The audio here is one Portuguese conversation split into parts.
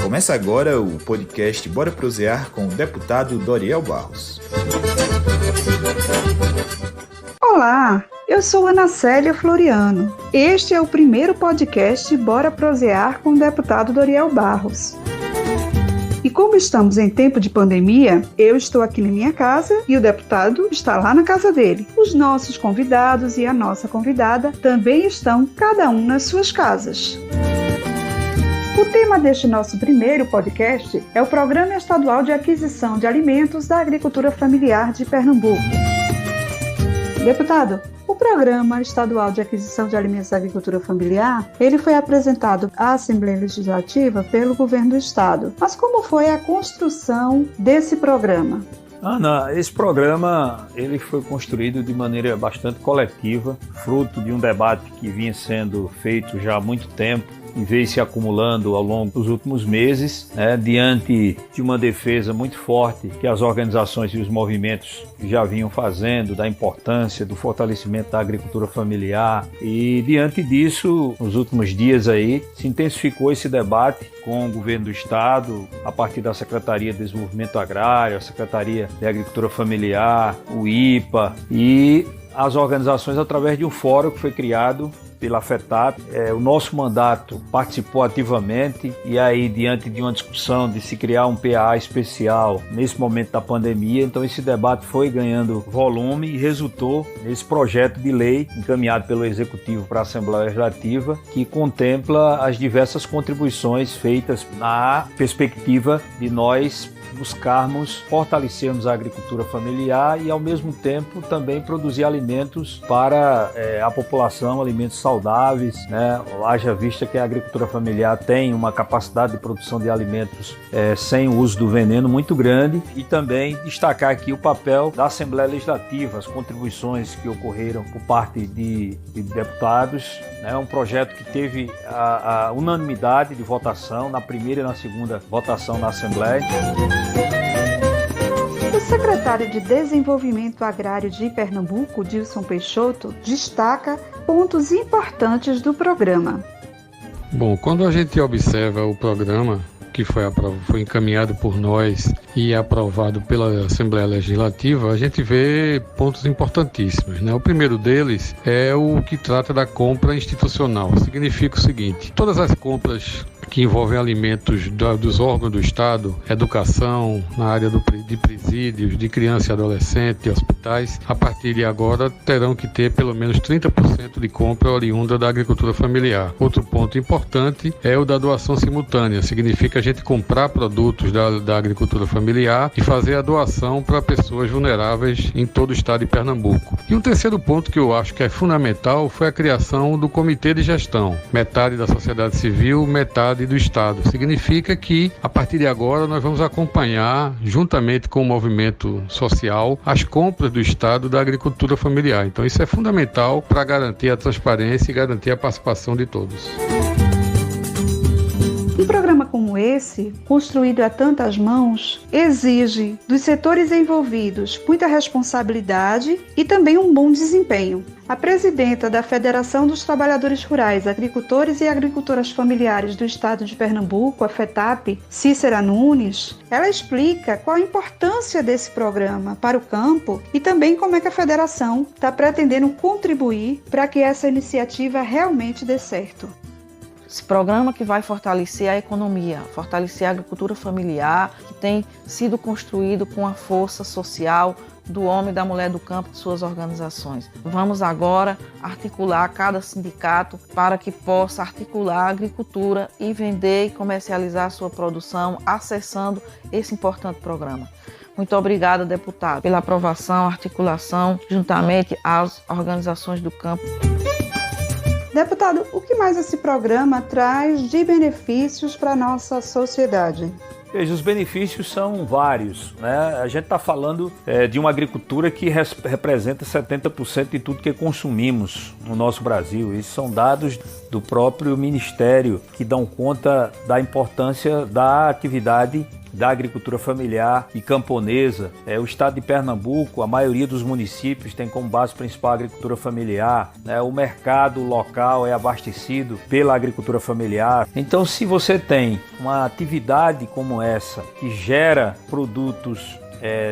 Começa agora o podcast Bora Prosear com o deputado Doriel Barros. Olá, eu sou Ana Célia Floriano. Este é o primeiro podcast Bora Prosear com o deputado Doriel Barros. E como estamos em tempo de pandemia, eu estou aqui na minha casa e o deputado está lá na casa dele. Os nossos convidados e a nossa convidada também estão cada um nas suas casas. O tema deste nosso primeiro podcast é o Programa Estadual de Aquisição de Alimentos da Agricultura Familiar de Pernambuco. Deputado, o Programa Estadual de Aquisição de Alimentos da Agricultura Familiar, ele foi apresentado à Assembleia Legislativa pelo Governo do Estado. Mas como foi a construção desse programa? Ana, esse programa ele foi construído de maneira bastante coletiva, fruto de um debate que vinha sendo feito já há muito tempo e veio se acumulando ao longo dos últimos meses, diante de uma defesa muito forte que as organizações e os movimentos já vinham fazendo da importância do fortalecimento da agricultura familiar. E diante disso, nos últimos dias aí, se intensificou esse debate com o governo do estado, a partir da Secretaria de Desenvolvimento Agrário, a Secretaria de Agricultura Familiar, o IPA e as organizações através de um fórum que foi criado pela FETAP. O nosso mandato participou ativamente e aí, diante de uma discussão de se criar um PA especial nesse momento da pandemia, então esse debate foi ganhando volume e resultou nesse projeto de lei encaminhado pelo Executivo para a Assembleia Legislativa, que contempla as diversas contribuições feitas na perspectiva de nós buscarmos fortalecermos a agricultura familiar e, ao mesmo tempo, também produzir alimentos para a população, alimentos saudáveis, haja vista que a agricultura familiar tem uma capacidade de produção de alimentos sem o uso do veneno muito grande, e também destacar aqui o papel da Assembleia Legislativa, as contribuições que ocorreram por parte de deputados, um projeto que teve a unanimidade de votação na primeira e na segunda votação na Assembleia. O secretário de Desenvolvimento Agrário de Pernambuco, Dilson Peixoto, destaca pontos importantes do programa. Bom, quando a gente observa o programa que foi encaminhado por nós e aprovado pela Assembleia Legislativa, a gente vê pontos importantíssimos, O primeiro deles é o que trata da compra institucional. Significa o seguinte: todas as compras que envolvem alimentos dos órgãos do Estado, educação, na área de presídios, de criança e adolescente, de hospitais, a partir de agora terão que ter pelo menos 30% de compra oriunda da agricultura familiar. Outro ponto importante é o da doação simultânea. Significa a gente comprar produtos da agricultura familiar e fazer a doação para pessoas vulneráveis em todo o estado de Pernambuco. E um terceiro ponto que eu acho que é fundamental foi a criação do Comitê de Gestão. Metade da sociedade civil, metade do Estado. Significa que, a partir de agora, nós vamos acompanhar, juntamente com o movimento social, as compras do Estado da agricultura familiar. Então, isso é fundamental para garantir a transparência e garantir a participação de todos. Um programa como esse, construído a tantas mãos, exige dos setores envolvidos muita responsabilidade e também um bom desempenho. A presidenta da Federação dos Trabalhadores Rurais, Agricultores e Agricultoras Familiares do Estado de Pernambuco, a FETAP, Cícera Nunes, ela explica qual a importância desse programa para o campo e também como é que a federação está pretendendo contribuir para que essa iniciativa realmente dê certo. Esse programa que vai fortalecer a economia, fortalecer a agricultura familiar, que tem sido construído com a força social do homem e da mulher do campo de suas organizações. Vamos agora articular cada sindicato para que possa articular a agricultura e vender e comercializar a sua produção, acessando esse importante programa. Muito obrigada, deputado, pela aprovação, articulação, juntamente às organizações do campo. Deputado, o que mais esse programa traz de benefícios para a nossa sociedade? Veja, os benefícios são vários, A gente está falando de uma agricultura que representa 70% de tudo que consumimos no nosso Brasil. Isso são dados do próprio Ministério que dão conta da importância da atividade da agricultura familiar e camponesa. O estado de Pernambuco, a maioria dos municípios tem como base principal a agricultura familiar, né? O mercado local é abastecido pela agricultura familiar. Então, se você tem uma atividade como essa, que gera produtos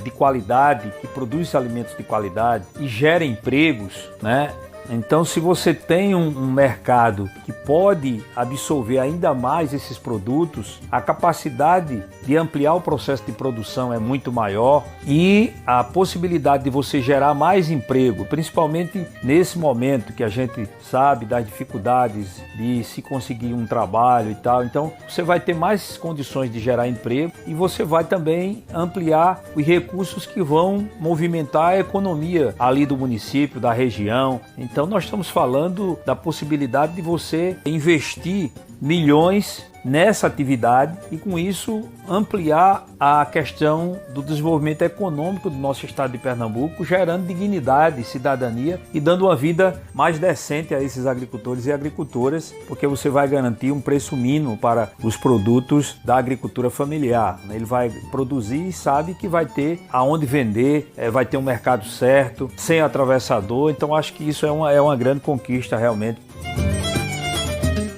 de qualidade, que produz alimentos de qualidade e gera empregos, né? Então, se você tem um mercado que pode absorver ainda mais esses produtos, a capacidade de ampliar o processo de produção é muito maior e a possibilidade de você gerar mais emprego, principalmente nesse momento que a gente sabe das dificuldades de se conseguir um trabalho e tal. Então, você vai ter mais condições de gerar emprego e você vai também ampliar os recursos que vão movimentar a economia ali do município, da região. Então, nós estamos falando da possibilidade de você investir milhões nessa atividade e, com isso, ampliar a questão do desenvolvimento econômico do nosso estado de Pernambuco, gerando dignidade, cidadania e dando uma vida mais decente a esses agricultores e agricultoras, porque você vai garantir um preço mínimo para os produtos da agricultura familiar. Ele vai produzir e sabe que vai ter aonde vender, vai ter um mercado certo, sem atravessador. Então, acho que isso é uma grande conquista realmente.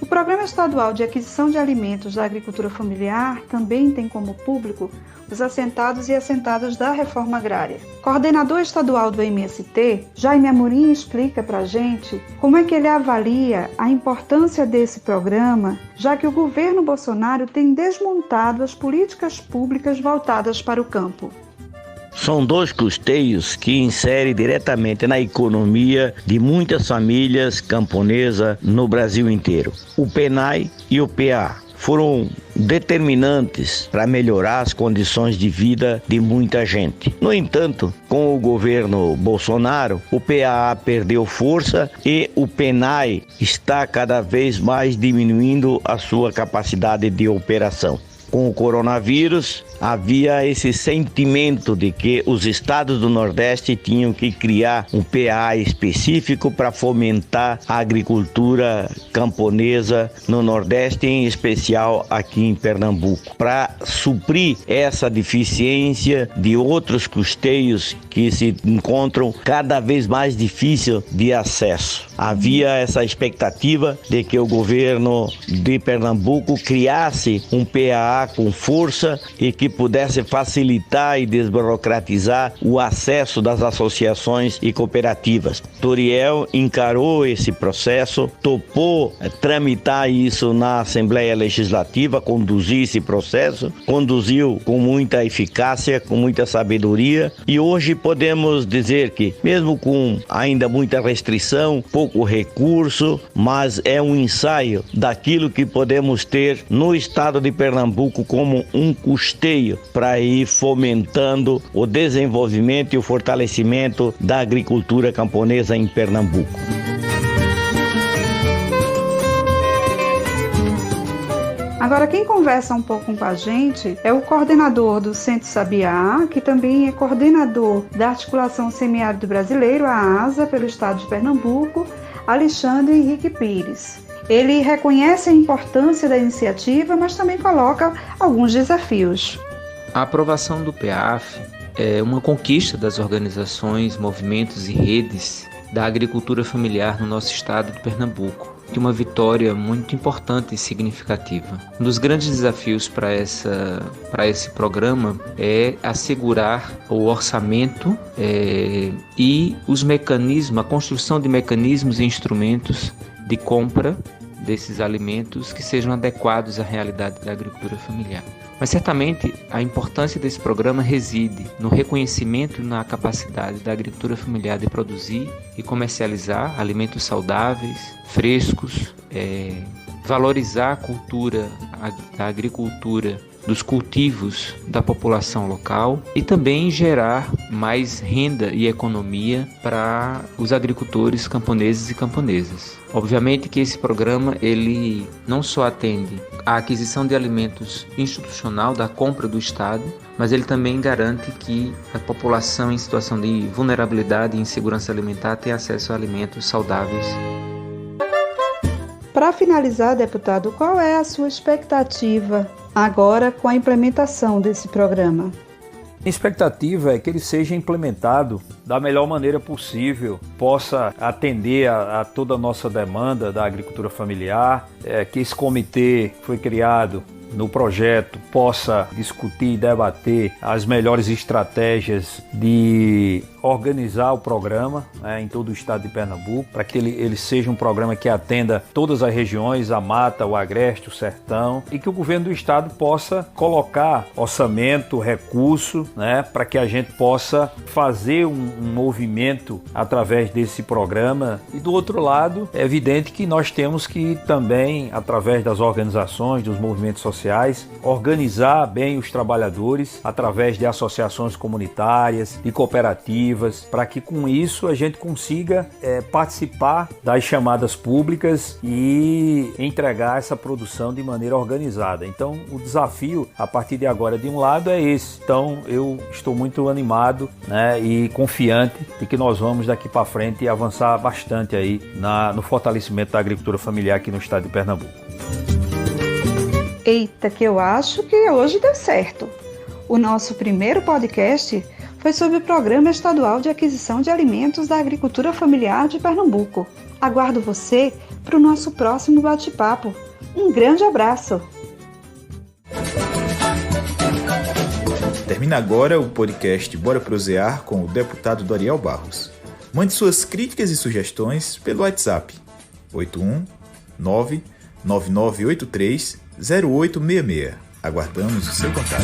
O Programa Estadual de Aquisição de Alimentos da Agricultura Familiar também tem como público os assentados e assentadas da Reforma Agrária. Coordenador estadual do MST, Jaime Amorim, explica para a gente como é que ele avalia a importância desse programa, já que o governo Bolsonaro tem desmontado as políticas públicas voltadas para o campo. São dois custeios que inserem diretamente na economia de muitas famílias camponesas no Brasil inteiro. O PENAI e o PA foram determinantes para melhorar as condições de vida de muita gente. No entanto, com o governo Bolsonaro, o PAA perdeu força e o PENAI está cada vez mais diminuindo a sua capacidade de operação. Com o coronavírus, havia esse sentimento de que os estados do Nordeste tinham que criar um PA específico para fomentar a agricultura camponesa no Nordeste, em especial aqui em Pernambuco, para suprir essa deficiência de outros custeios que se encontram cada vez mais difícil de acesso. Havia essa expectativa de que o governo de Pernambuco criasse um PA com força e que pudesse facilitar e desburocratizar o acesso das associações e cooperativas. Toriel encarou esse processo, topou tramitar isso na Assembleia Legislativa, conduzir esse processo, conduziu com muita eficácia, com muita sabedoria, e hoje podemos dizer que, mesmo com ainda muita restrição, pouco recurso, mas é um ensaio daquilo que podemos ter no estado de Pernambuco como um custeio para ir fomentando o desenvolvimento e o fortalecimento da agricultura camponesa em Pernambuco. Agora, quem conversa um pouco com a gente é o coordenador do Centro Sabiá, que também é coordenador da Articulação Semiárido Brasileiro, a ASA, pelo estado de Pernambuco, Alexandre Henrique Pires. Ele reconhece a importância da iniciativa, mas também coloca alguns desafios. A aprovação do PEAF é uma conquista das organizações, movimentos e redes da agricultura familiar no nosso estado de Pernambuco, de uma vitória muito importante e significativa. Um dos grandes desafios para esse programa é assegurar o orçamento e os mecanismos, a construção de mecanismos e instrumentos de compra desses alimentos que sejam adequados à realidade da agricultura familiar. Mas certamente a importância desse programa reside no reconhecimento e na capacidade da agricultura familiar de produzir e comercializar alimentos saudáveis, frescos, valorizar a cultura da agricultura, dos cultivos da população local e também gerar mais renda e economia para os agricultores camponeses e camponesas. Obviamente que esse programa ele não só atende à aquisição de alimentos institucional da compra do Estado, mas ele também garante que a população em situação de vulnerabilidade e insegurança alimentar tenha acesso a alimentos saudáveis. Para finalizar, deputado, qual é a sua expectativa agora com a implementação desse programa? A expectativa é que ele seja implementado da melhor maneira possível, possa atender a toda a nossa demanda da agricultura familiar, que esse comitê que foi criado no projeto possa discutir e debater as melhores estratégias de organizar o programa em todo o estado de Pernambuco, para que ele seja um programa que atenda todas as regiões, a Mata, o Agreste, o Sertão, e que o governo do estado possa colocar orçamento, recurso, para que a gente possa fazer um movimento através desse programa. E do outro lado, é evidente que nós temos que também, através das organizações, dos movimentos sociais, organizar bem os trabalhadores através de associações comunitárias, de cooperativas, para que com isso a gente consiga participar das chamadas públicas e entregar essa produção de maneira organizada. Então o desafio a partir de agora de um lado é esse. Então eu estou muito animado e confiante de que nós vamos daqui para frente avançar bastante aí no fortalecimento da agricultura familiar aqui no estado de Pernambuco. Eita, que eu acho que hoje deu certo. O nosso primeiro podcast foi sobre o Programa Estadual de Aquisição de Alimentos da Agricultura Familiar de Pernambuco. Aguardo você para o nosso próximo bate-papo. Um grande abraço! Termina agora o podcast Bora Prosear com o deputado Doriel Barros. Mande suas críticas e sugestões pelo WhatsApp 819-9983-0866. Aguardamos o seu contato.